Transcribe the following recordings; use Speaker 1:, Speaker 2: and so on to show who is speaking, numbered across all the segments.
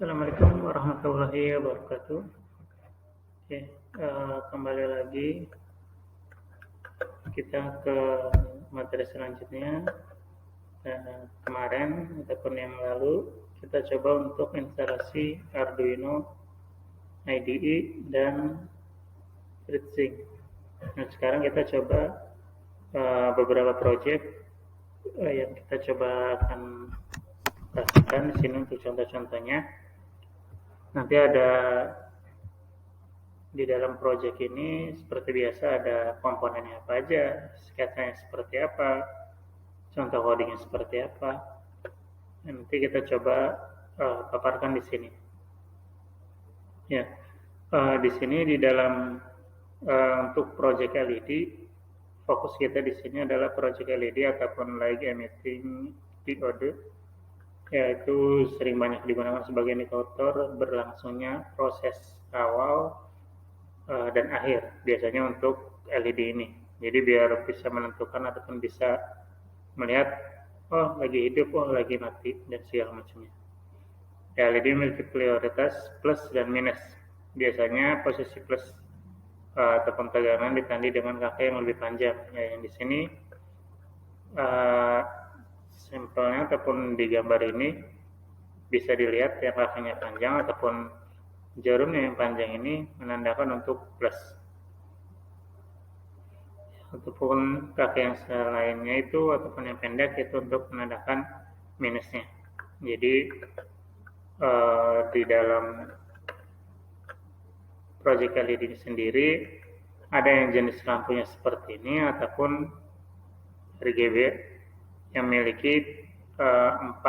Speaker 1: Assalamualaikum warahmatullahi wabarakatuh. Oke, kembali lagi kita ke materi selanjutnya. Kemarin ataupun yang lalu kita coba untuk instalasi Arduino IDE dan FreeSync. Nah, sekarang kita coba beberapa project yang kita coba akan pastikan di sini untuk contoh-contohnya. Nanti ada di dalam project ini seperti biasa ada komponennya apa aja, sketsanya seperti apa, contoh codingnya seperti apa. Nanti kita coba paparkan di sini. Ya, di sini di dalam untuk project LED, fokus kita di sini adalah project LED ataupun light emitting diode, yaitu sering banyak digunakan sebagai indikator berlangsungnya proses awal dan akhir, biasanya untuk LED ini. Jadi biar bisa menentukan ataupun bisa melihat, oh lagi hidup, oh lagi mati, dan segala macamnya. LED memiliki prioritas plus dan minus. Biasanya posisi plus ataupun tegangan ditandai dengan kakak yang lebih panjang. Ya, yang di sini sampelnya ataupun di gambar ini bisa dilihat yang kakaknya panjang ataupun jarumnya yang panjang ini menandakan untuk plus. Ataupun kakak yang selainnya itu ataupun yang pendek itu untuk menandakan minusnya. Jadi di dalam project LED ini sendiri ada yang jenis lampunya seperti ini ataupun RGB yang memiliki 4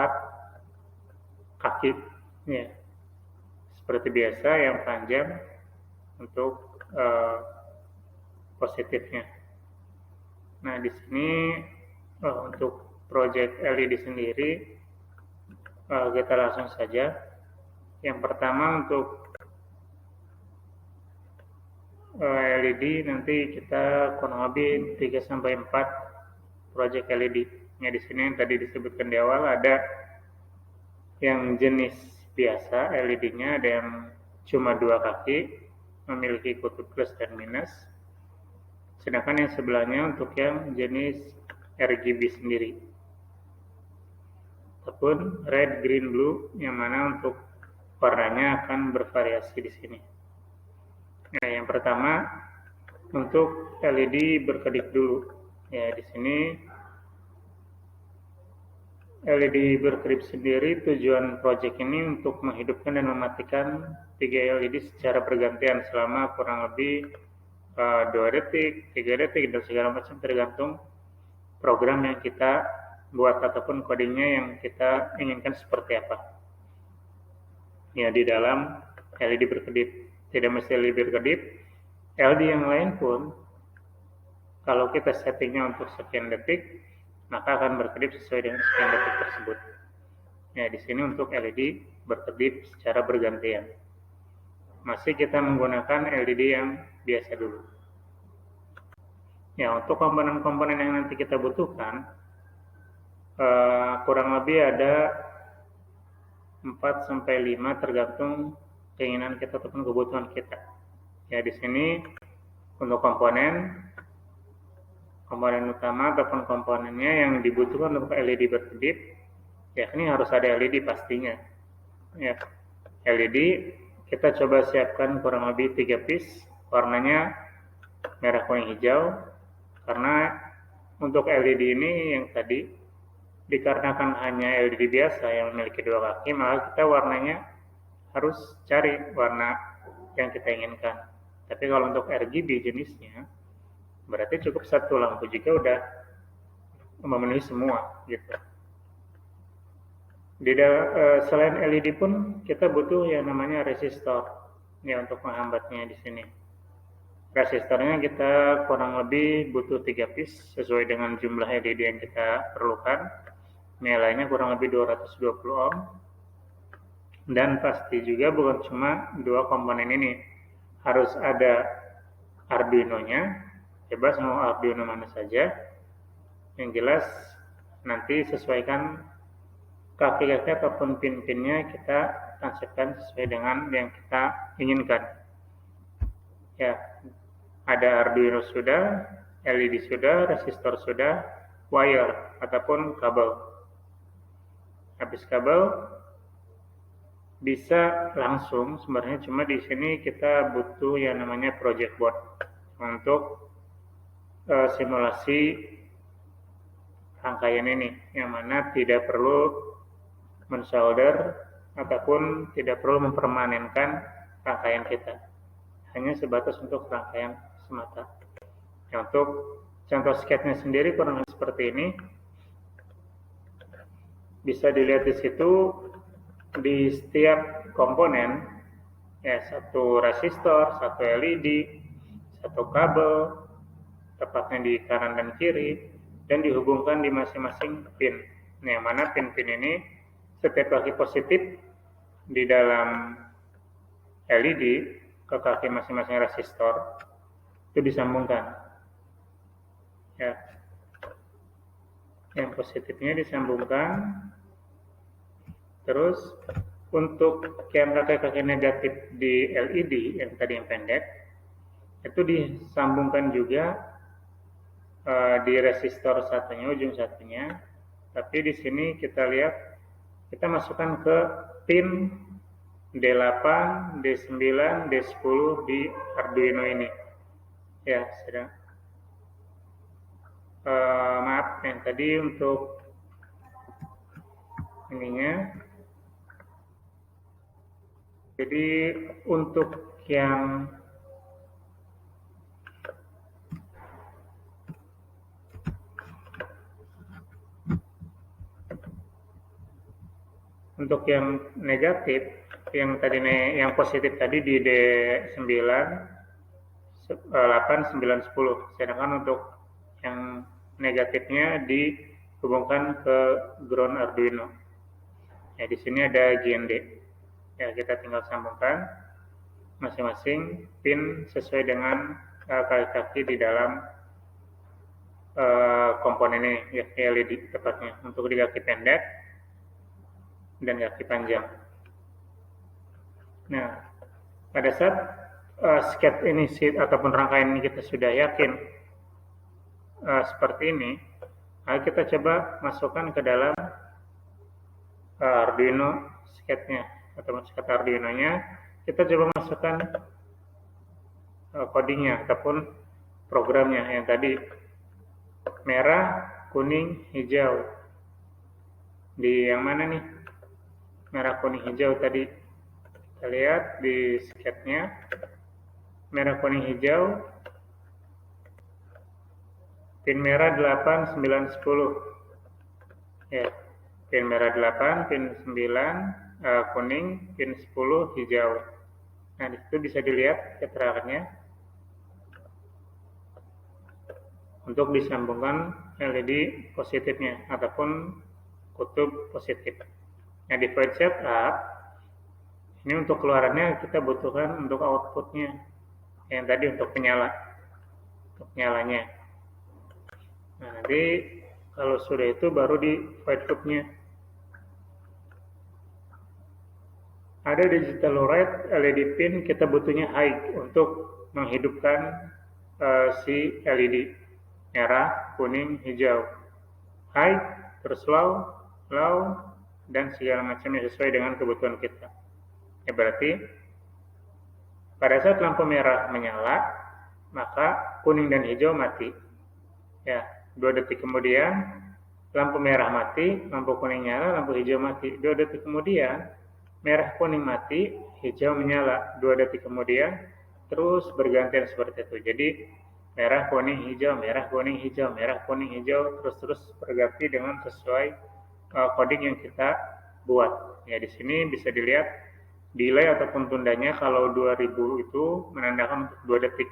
Speaker 1: kaki, ya, seperti biasa yang panjang untuk positifnya. Nah, di sini untuk project LED sendiri kita langsung saja. Yang pertama untuk LED nanti kita kurang lebih 3-4 project LED. Ya, di sini yang tadi disebutkan di awal ada yang jenis biasa LED-nya, ada yang cuma 2 kaki memiliki kutub plus dan minus. Sedangkan yang sebelahnya untuk yang jenis RGB sendiri. Ataupun red, green, blue yang mana untuk warnanya akan bervariasi di sini. Nah, yang pertama untuk LED berkedip dulu. Ya, di sini LED berkedip sendiri tujuan project ini untuk menghidupkan dan mematikan 3 LED secara bergantian selama kurang lebih 2 detik, 3 detik, dan segala macam tergantung program yang kita buat ataupun codingnya yang kita inginkan seperti apa. Ya, di dalam LED berkedip. Tidak mesti LED berkedip, LED yang lain pun kalau kita settingnya untuk sekian detik, maka akan berkedip sesuai dengan sekian detik tersebut. Ya, di sini untuk LED berkedip secara bergantian. Masih kita menggunakan LED yang biasa dulu. Ya, untuk komponen-komponen yang nanti kita butuhkan, kurang lebih ada 4-5 tergantung keinginan kita ataupun kebutuhan kita. Ya, di sini untuk komponen utama ataupun komponennya yang dibutuhkan untuk LED berkedip, yakni harus ada LED pastinya. Ya, LED kita coba siapkan kurang lebih 3 piece, warnanya merah, kuning, hijau. Karena untuk LED ini yang tadi dikarenakan hanya LED biasa yang memiliki 2 kaki, maka kita warnanya harus cari warna yang kita inginkan. Tapi kalau untuk RGB jenisnya, berarti cukup 1 lampu juga udah memenuhi semua gitu. Selain LED pun kita butuh yang namanya resistor, ya, untuk menghambatnya di sini. Resistornya kita kurang lebih butuh 3 piece sesuai dengan jumlah LED yang kita perlukan. Nilainya kurang lebih 220 ohm. Dan pasti juga bukan cuma 2 komponen ini. Harus ada Arduino-nya. Bebas mau Arduino mana saja. Yang jelas nanti sesuaikan kaki-kaki ataupun pin-pinnya kita tansipkan sesuai dengan yang kita inginkan. Ya, ada Arduino sudah, LED sudah, resistor sudah, wire ataupun kabel. Habis kabel bisa langsung, sebenarnya cuma di sini kita butuh yang namanya project board untuk simulasi rangkaian ini, yang mana tidak perlu mensolder ataupun tidak perlu mempermanenkan rangkaian kita, hanya sebatas untuk rangkaian semata. Ya, untuk contoh sketnya sendiri kurang lebih seperti ini. Bisa dilihat di situ, di setiap komponen, ya, satu resistor, satu LED, satu kabel, tepatnya di kanan dan kiri, dan dihubungkan di masing-masing pin. Nah, yang mana pin-pin ini setiap kaki positif di dalam LED ke kaki masing-masing resistor itu disambungkan. Ya, yang positifnya disambungkan. Terus untuk yang kaki-kaki negatif di LED yang tadi yang pendek itu disambungkan juga di resistor satunya, ujung satunya. Tapi di sini kita lihat, kita masukkan ke pin D8, D9, D10 di Arduino ini. Ya, sedang maaf yang tadi untuk ininya. Jadi untuk yang negatif, yang tadi yang positif tadi di D9, 8, 9, 10. Sedangkan untuk yang negatifnya dihubungkan ke ground Arduino. Ya, di sini ada GND. Ya, kita tinggal sambungkan masing-masing pin sesuai dengan kaki-kaki di dalam komponen ini, ya, LED tepatnya, untuk di kaki pendek dan kaki panjang. Nah, pada saat sketch ini ataupun rangkaian ini kita sudah yakin seperti ini, ayo kita coba masukkan ke dalam Arduino sketchnya atau sketch Arduino-nya. Kita coba masukkan codingnya ataupun programnya yang tadi merah, kuning, hijau. Di yang mana nih? Merah, kuning, hijau tadi. Kita lihat di sketchnya. Merah, kuning, hijau. Pin merah 8, 9, 10. Ya, pin merah 8, pin 9, kuning, pin 10, hijau. Nah, di situ bisa dilihat keterangannya. Untuk disambungkan LED positifnya ataupun kutub positif. Nah, di void setup ini untuk keluarannya kita butuhkan untuk outputnya yang tadi untuk penyalanya. Nah, nanti kalau sudah itu baru di void loop-nya. Ada digital write LED pin, kita butuhnya high untuk menghidupkan si LED merah, kuning, hijau. High, terus low, dan segala macamnya sesuai dengan kebutuhan kita. Ya, berarti pada saat lampu merah menyala, maka kuning dan hijau mati. Ya, 2 detik kemudian lampu merah mati, lampu kuning nyala, lampu hijau mati. 2 detik kemudian merah kuning mati, hijau menyala. 2 detik kemudian terus bergantian seperti itu. Jadi merah kuning hijau, merah kuning hijau, merah kuning hijau, terus berganti dengan sesuai coding yang kita buat. Ya, di sini bisa dilihat delay ataupun tundanya kalau 2000 itu menandakan 2 detik.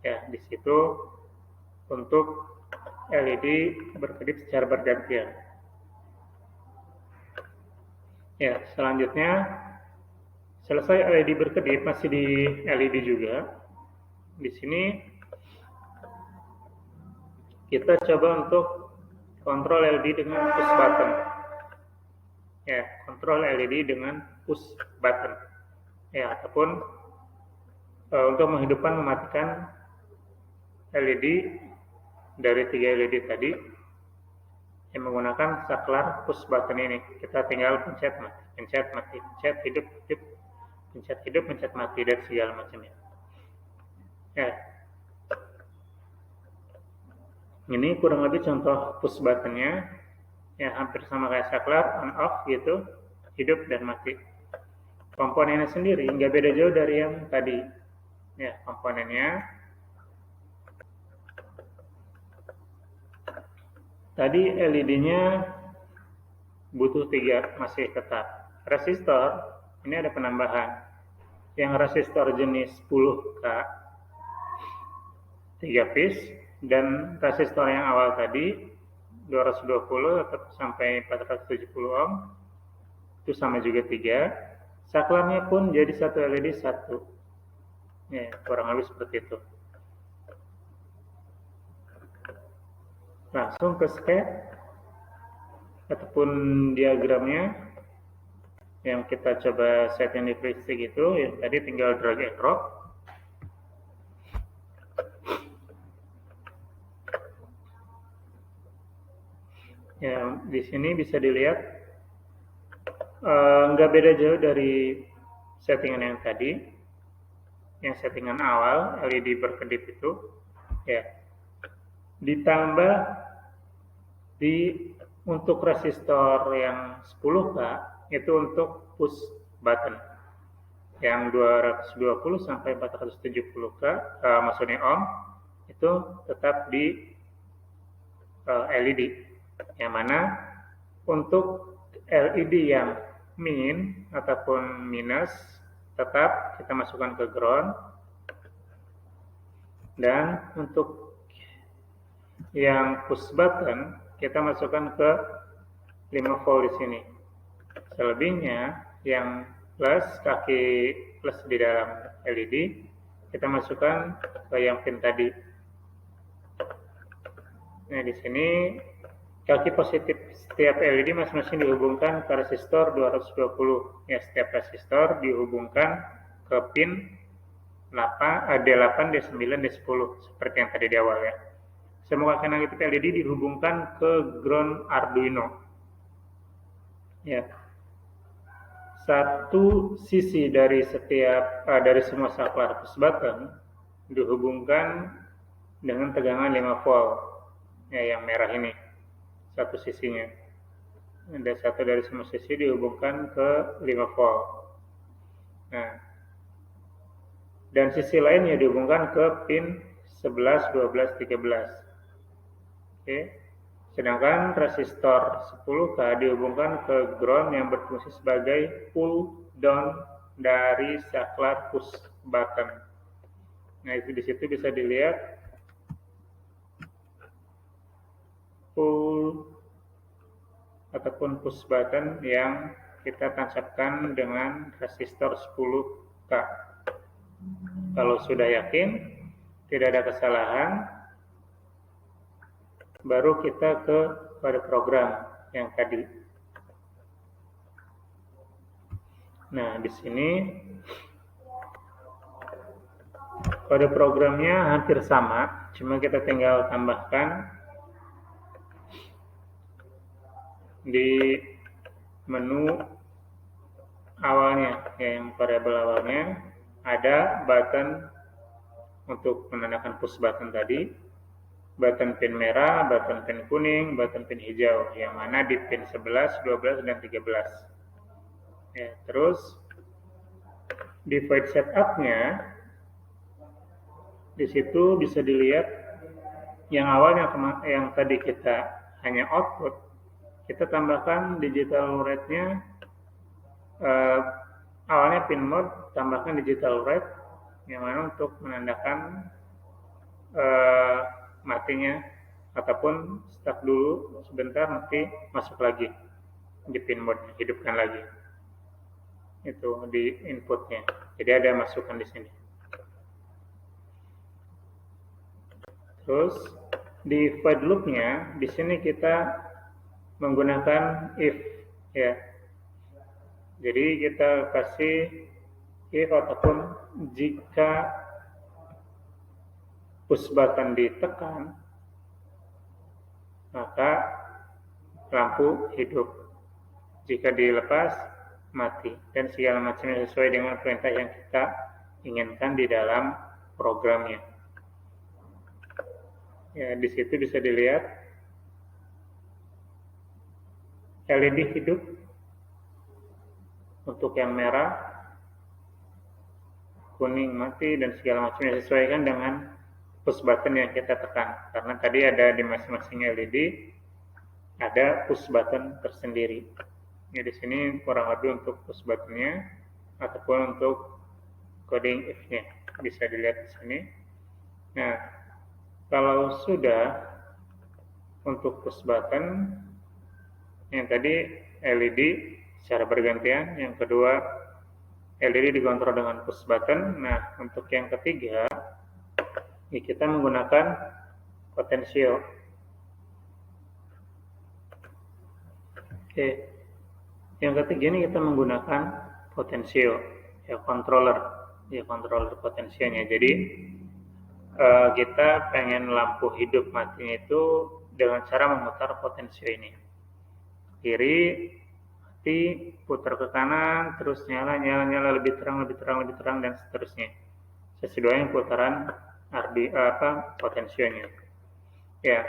Speaker 1: Ya, di situ untuk LED berkedip secara bergantian. Ya, selanjutnya selesai LED berkedip, masih di LED juga. Di sini kita coba untuk kontrol LED dengan push button. ya, kontrol LED dengan push button, ya, ataupun untuk menghidupkan mematikan LED dari 3 LED tadi yang menggunakan saklar push button ini. Kita tinggal pencet mati, pencet hidup, pencet mati, dan segala macamnya. Ya, ini kurang lebih contoh push buttonnya, ya hampir sama kayak saklar, on off gitu, hidup dan mati. Komponennya sendiri nggak beda jauh dari yang tadi. Ya, komponennya tadi LED-nya butuh 3, masih tetap. Resistor, ini ada penambahan. Yang resistor jenis 10K 3 piece, dan resistor yang awal tadi 220 sampai 470 ohm itu sama juga 3. Saklarnya pun jadi satu LED 1. Ya, kurang lebih seperti itu. Langsung ke sketch ataupun diagramnya yang kita coba set yang di preset gitu, yang tadi tinggal drag and drop. Ya, di sini bisa dilihat nggak beda jauh dari settingan yang tadi, yang settingan awal LED berkedip itu, ya. Ditambah untuk resistor yang 10K itu untuk push button. Yang 220 sampai 470K maksudnya ohm itu tetap di LED. Yang mana untuk LED yang min ataupun minus tetap kita masukkan ke ground, dan untuk yang push button kita masukkan ke 5 volt di sini. Selebihnya yang plus, kaki plus di dalam LED kita masukkan ke yang pin tadi. Nah, di sini kaki positif setiap LED masing-masing dihubungkan ke resistor 220. Ya, setiap resistor dihubungkan ke pin D8, D9, D10 seperti yang tadi di awal ya. Semua kaki negatif LED dihubungkan ke ground Arduino. Ya. Satu sisi dari dari semua saklar push button dihubungkan dengan tegangan 5 volt. Ya, yang merah ini. Satu sisinya. Ada satu dari semua sisi dihubungkan ke 5 volt. Nah, dan sisi lainnya dihubungkan ke pin 11, 12, 13. Oke. Sedangkan resistor 10K dihubungkan ke ground yang berfungsi sebagai pull down dari saklar push button. Nah, itu di situ bisa dilihat pull ataupun push button yang kita tancapkan dengan resistor 10K. Kalau sudah yakin tidak ada kesalahan, baru kita pada program yang tadi. Nah, di sini kode programnya hampir sama, cuma kita tinggal tambahkan di menu awalnya, yang variabel awalnya ada button untuk menandakan push button tadi, button pin merah, button pin kuning, button pin hijau, yang mana di pin 11, 12, dan 13. Ya, terus di void setup-nya di situ bisa dilihat yang awalnya yang tadi kita hanya output, kita tambahkan digital rate-nya, awalnya pin mode tambahkan digital rate, yang mana untuk menandakan matinya ataupun stop dulu sebentar, nanti masuk lagi di pin mode, hidupkan lagi. Itu di inputnya. Jadi ada masukan di sini. Terus di void loop-nya di sini kita menggunakan if, ya. Jadi kita kasih if ataupun jika push button ditekan, maka lampu hidup. Jika dilepas, mati. Dan segala macamnya sesuai dengan perintah yang kita inginkan di dalam programnya. Ya, di situ bisa dilihat LED hidup untuk yang merah, kuning mati, dan segala macamnya disesuaikan dengan push button yang kita tekan. Karena tadi ada di masing-masing LED ada push button tersendiri. Ya, di sini kurang lebih untuk push buttonnya ataupun untuk coding if-nya bisa dilihat di sini. Nah, kalau sudah untuk push button yang tadi LED secara bergantian, yang kedua LED dikontrol dengan push button. Nah, untuk yang ketiga ini kita menggunakan potensio. Oke. Yang ketiga ini kita menggunakan potensio, ya controller potensionya. Jadi kita pengen lampu hidup matinya itu dengan cara memutar potensio ini. Kiri mati, putar ke kanan, terus nyala lebih terang dan seterusnya. Sesuai dengan putaran potensionya. Ya.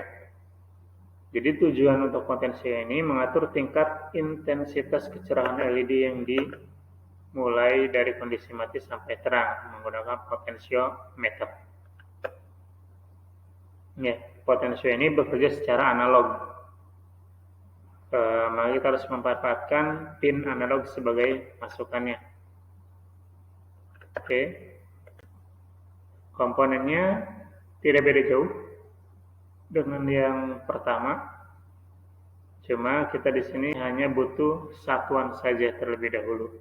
Speaker 1: Jadi tujuan untuk potensio ini mengatur tingkat intensitas kecerahan LED yang dimulai dari kondisi mati sampai terang menggunakan potensiometer. Ya, potensio ini bekerja secara analog. Maka kita harus memanfaatkan pin analog sebagai masukannya. Oke. Komponennya tidak beda jauh dengan yang pertama. Cuma kita di sini hanya butuh satuan saja terlebih dahulu.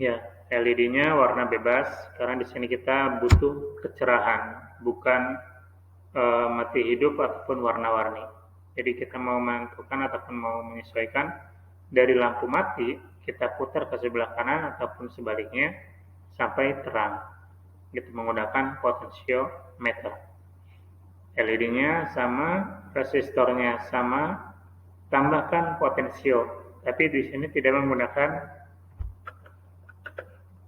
Speaker 1: Ya, LED-nya warna bebas karena di sini kita butuh kecerahan, bukan mati hidup ataupun warna-warni. Jadi kita mau menentukan ataupun mau menyesuaikan dari lampu mati, kita putar ke sebelah kanan ataupun sebaliknya sampai terang. Kita menggunakan potensiometer. LED-nya sama, resistornya sama, tambahkan potensio. Tapi di sini tidak menggunakan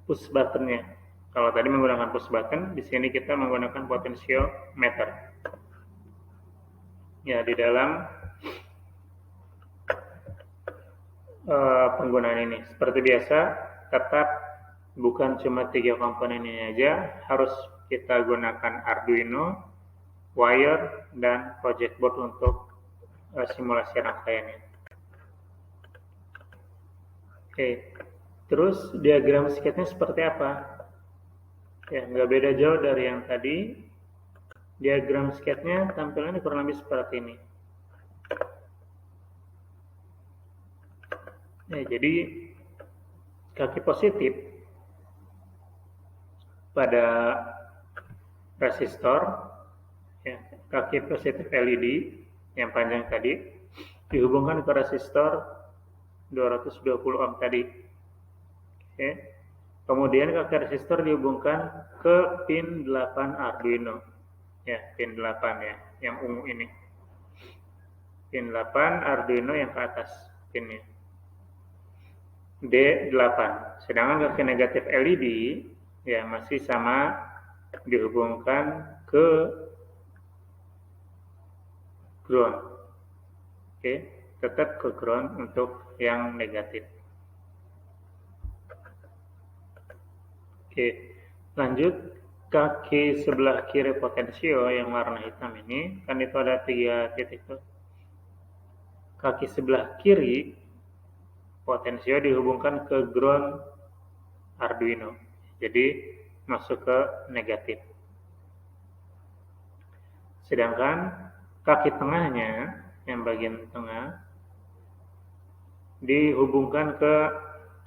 Speaker 1: push button-nya. Kalau tadi menggunakan push button, di sini kita menggunakan potensiometer. Ya, di dalam penggunaan ini seperti biasa, tetap bukan cuma 3 komponen ini aja, harus kita gunakan Arduino, wire, dan project board untuk simulasi rangkaiannya. Oke, terus diagram sketnya seperti apa? Ya, nggak beda jauh dari yang tadi. Diagram sketnya tampilannya kurang lebih seperti ini. Ya, jadi kaki positif pada resistor, ya, kaki positif LED yang panjang tadi dihubungkan ke resistor 220 ohm tadi. Oke. Kemudian kaki resistor dihubungkan ke pin 8 Arduino. Ya, pin 8 ya, yang ungu ini. Pin 8 Arduino yang ke atas pinnya. D8. Sedangkan kaki negatif LED ya masih sama dihubungkan ke ground. Oke, tetap ke ground untuk yang negatif. Oke, lanjut kaki sebelah kiri potensio yang warna hitam ini, kan itu ada 3 titik tuh. Kaki sebelah kiri potensio dihubungkan ke ground Arduino. Jadi masuk ke negatif. Sedangkan kaki tengahnya, yang bagian tengah, dihubungkan ke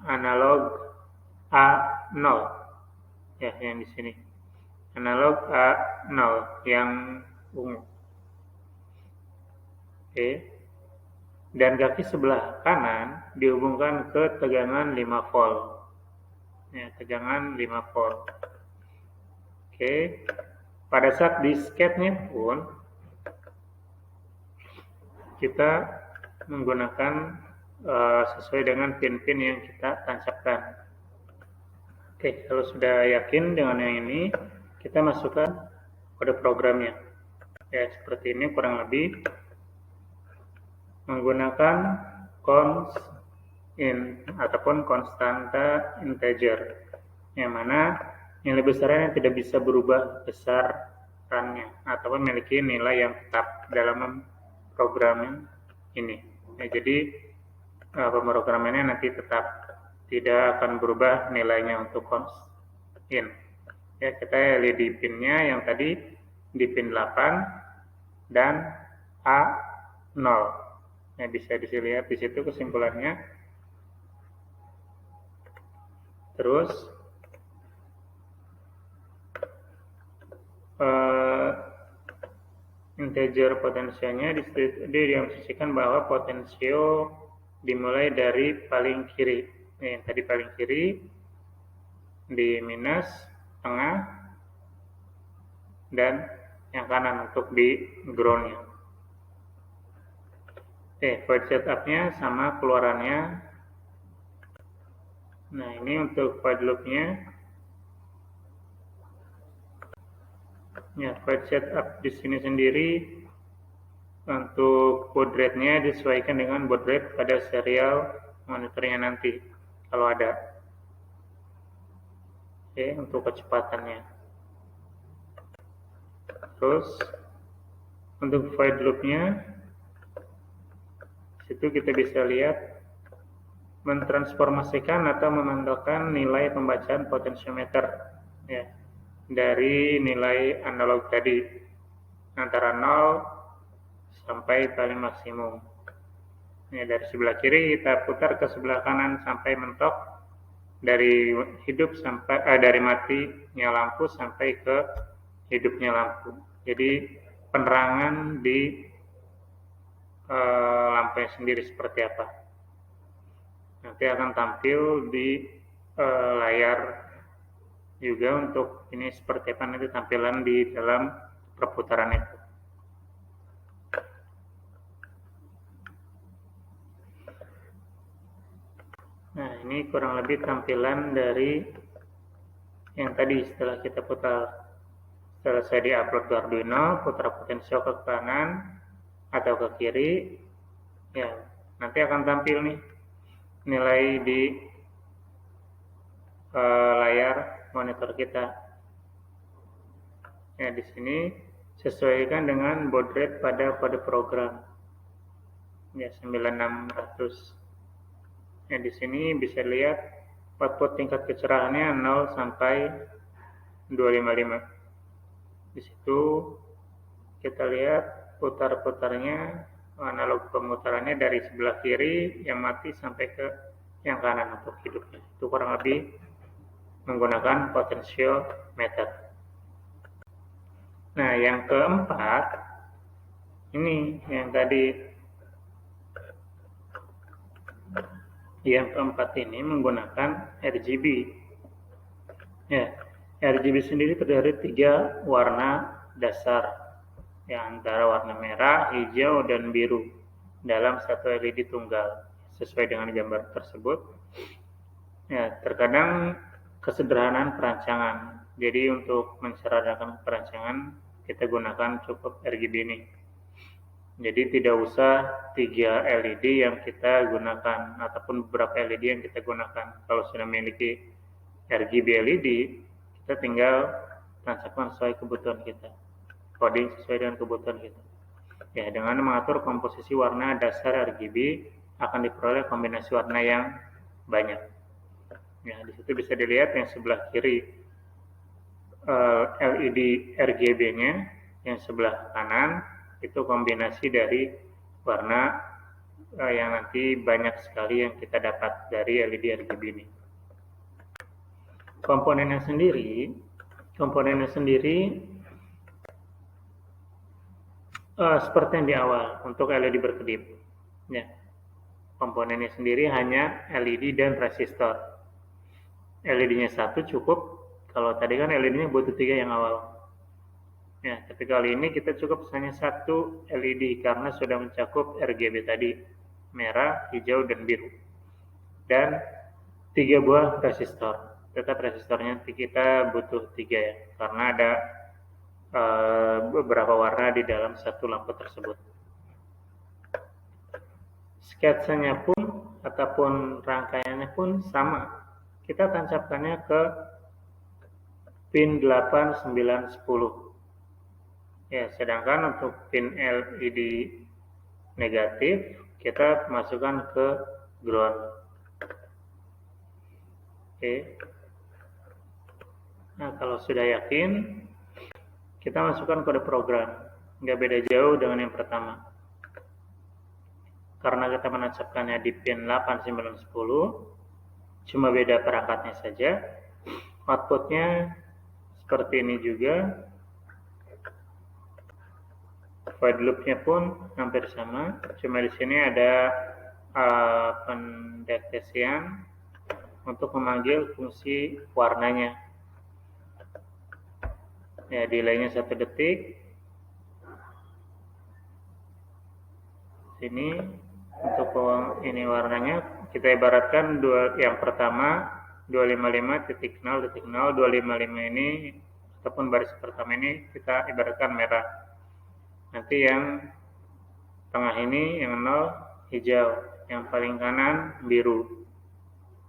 Speaker 1: analog A0. Ya, yang di sini. Analog A0 yang ungu. Oke. dan kaki sebelah kanan dihubungkan ke tegangan 5 volt. Ya, tegangan 5 volt. Oke. Pada saat di sketnya pun kita menggunakan sesuai dengan pin-pin yang kita tancapkan. Oke, kalau sudah yakin dengan yang ini, kita masukkan kode programnya. Ya, seperti ini kurang lebih menggunakan const in ataupun konstanta integer, yang mana nilai besarnya tidak bisa berubah besarannya ataupun memiliki nilai yang tetap dalam program ini. Ya, jadi pemrogramannya nanti tetap tidak akan berubah nilainya untuk const in. Ya, kita lihat di pinnya yang tadi di pin 8 dan A0. Ya, bisa dilihat di situ kesimpulannya. Terus integer potensialnya diasumsikan bahwa potensio dimulai dari paling kiri. Yang tadi paling kiri di minus, tengah, dan yang kanan untuk di groundnya. Void setupnya sama keluarannya. Nah, ini untuk void loopnya. Ya, void setup di sini sendiri untuk baud rate-nya disesuaikan dengan baud rate pada serial monitornya nanti kalau ada. Oke, untuk kecepatannya. Terus untuk void loop-nya, situ kita bisa lihat mentransformasikan atau memantulkan nilai pembacaan potensiometer ya, dari nilai analog tadi antara 0 sampai paling maksimum. Ya, dari sebelah kiri kita putar ke sebelah kanan sampai mentok, dari hidup sampai dari matinya lampu sampai ke hidupnya lampu. Jadi penerangan di lampunya sendiri seperti apa. Nanti akan tampil di layar juga untuk ini seperti apa nanti tampilan di dalam perputaran itu. Nah, ini kurang lebih tampilan dari yang tadi setelah kita putar, selesai di-upload ke Arduino, putar potensio ke kanan atau ke kiri, ya nanti akan tampil nih nilai di layar monitor kita. Ya, di sini sesuaikan dengan baud rate pada kode program. Ya, 9600. Ya, di sini bisa lihat output tingkat kecerahannya 0 sampai 255. Di situ kita lihat putar-putarnya, analog pemutarannya dari sebelah kiri yang mati sampai ke yang kanan untuk hidupnya. Itu kurang lebih menggunakan potensiometer. Nah, yang keempat, ini yang tadi. Yang keempat ini menggunakan RGB. Ya, RGB sendiri terdiri dari 3 warna dasar, ya, antara warna merah, hijau, dan biru dalam satu LED tunggal sesuai dengan gambar tersebut. Ya, terkadang kesederhanaan perancangan. Jadi untuk mensederhanakan perancangan kita gunakan cukup RGB ini. Jadi tidak usah 3 LED yang kita gunakan ataupun beberapa LED yang kita gunakan. Kalau sudah memiliki RGB LED, kita tinggal tancapkan sesuai kebutuhan kita. Coding sesuai dengan kebutuhan kita. Ya, dengan mengatur komposisi warna dasar RGB akan diperoleh kombinasi warna yang banyak. Ya, di situ bisa dilihat yang sebelah kiri LED RGB-nya, yang sebelah kanan itu kombinasi dari warna yang nanti banyak sekali yang kita dapat dari LED RGB ini. Komponennya sendiri seperti yang di awal untuk LED berkedip. Ya, komponennya sendiri hanya LED dan resistor. LED-nya 1 cukup, kalau tadi kan LED-nya butuh 3 yang awal. Ya, tapi kali ini kita cukup hanya 1 LED karena sudah mencakup RGB tadi, merah, hijau, dan biru. Dan 3 buah resistor. Tetap resistornya kita butuh 3 ya, karena ada beberapa warna di dalam satu lampu tersebut. Sketsanya pun ataupun rangkaiannya pun sama. Kita tancapkannya ke pin 8, 9, 10. Ya, sedangkan untuk pin LED negatif kita masukkan ke ground. Oke. Nah, kalau sudah yakin, kita masukkan kode program. Nggak beda jauh dengan yang pertama. Karena kita menancapkannya di pin 8, 9, 10, cuma beda perangkatnya saja. Outputnya seperti ini juga. Void loop-nya pun hampir sama, cuma di sini ada pendeteksian untuk memanggil fungsi warnanya. Ya, delay-nya 1 detik. Sini untuk ini warnanya kita ibaratkan yang pertama 255.0.0, 255 ini ataupun baris pertama ini kita ibaratkan merah. Nanti yang tengah ini yang 0 hijau, yang paling kanan biru.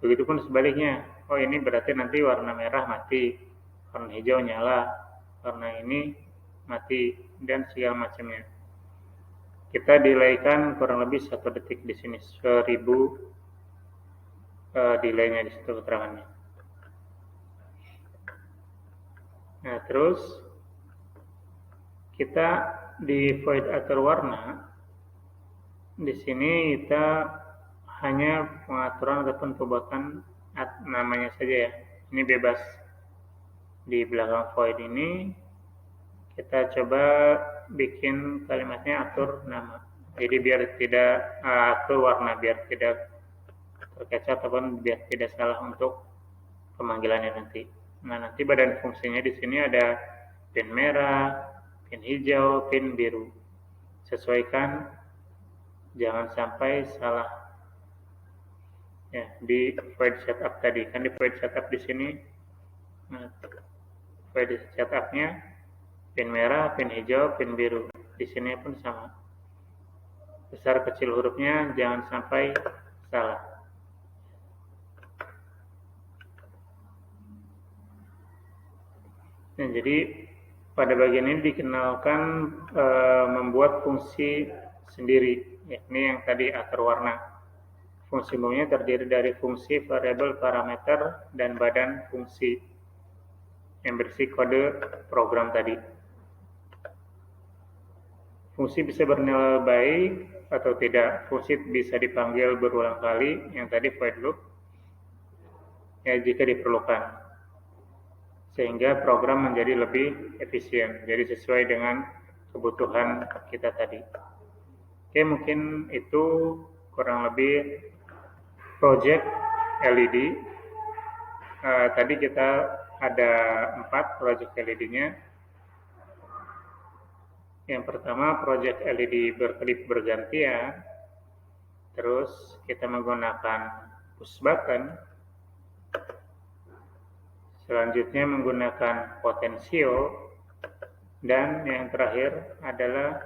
Speaker 1: Begitupun sebaliknya. Oh, ini berarti nanti warna merah mati, warna hijau nyala, warna ini mati, dan segala macamnya. Kita delaykan kurang lebih 1 detik di sini, 1000 delaynya di situ keterangannya. Nah, terus kita di void atur warna, di sini kita hanya pengaturan ataupun pembuatan namanya saja ya. Ini bebas. Di belakang void ini kita coba bikin kalimatnya atur nama. Jadi biar tidak atur warna, biar tidak terkecoh ataupun biar tidak salah untuk pemanggilannya nanti. Nah, nanti badan fungsinya di sini ada pin merah, pin hijau, pin biru. Sesuaikan, jangan sampai salah. Ya, di void setup tadi kan di void setup di sini, nah, void setupnya pin merah, pin hijau, pin biru. Di sini pun sama. Besar kecil hurufnya jangan sampai salah. Nah, jadi pada bagian ini dikenalkan membuat fungsi sendiri, yakni yang tadi atur warna. Fungsi umumnya terdiri dari fungsi, variabel, parameter, dan badan fungsi yang berisi kode program tadi. Fungsi bisa bernilai baik atau tidak. Fungsi bisa dipanggil berulang kali, yang tadi void loop, ya jika diperlukan. Sehingga program menjadi lebih efisien, jadi sesuai dengan kebutuhan kita tadi. Oke, mungkin itu kurang lebih project LED. Tadi kita ada 4 project LED-nya. Yang pertama project LED berkedip bergantian, terus kita menggunakan push button. Selanjutnya menggunakan potensio, dan yang terakhir adalah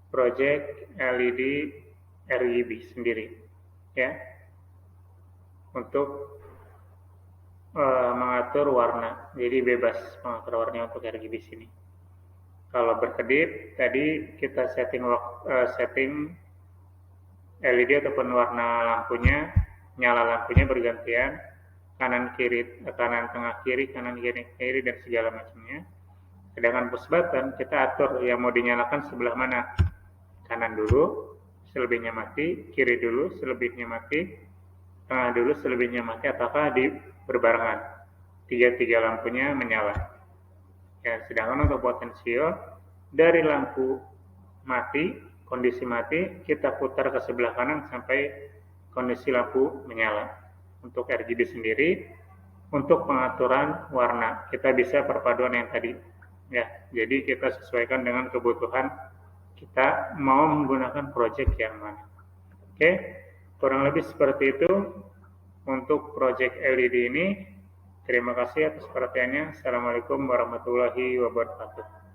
Speaker 1: project LED RGB sendiri, ya, untuk mengatur warna. Jadi bebas mengatur warna untuk RGB sini. Kalau berkedip tadi kita setting LED ataupun warna lampunya, nyala lampunya bergantian. Kanan kiri, kanan tengah kiri, kanan kiri dan segala macamnya. Sedangkan push button kita atur yang mau dinyalakan sebelah mana. Kanan dulu, selebihnya mati, kiri dulu, selebihnya mati, tengah dulu, selebihnya mati, ataukah di berbarengan. Tiga lampunya menyala. Ya, sedangkan untuk potensio dari lampu mati, kondisi mati, kita putar ke sebelah kanan sampai kondisi lampu menyala. Untuk RGB sendiri, untuk pengaturan warna, kita bisa perpaduan yang tadi. Ya, jadi kita sesuaikan dengan kebutuhan kita mau menggunakan project yang mana. Oke, kurang lebih seperti itu untuk project LED ini. Terima kasih atas perhatiannya. Assalamualaikum warahmatullahi wabarakatuh.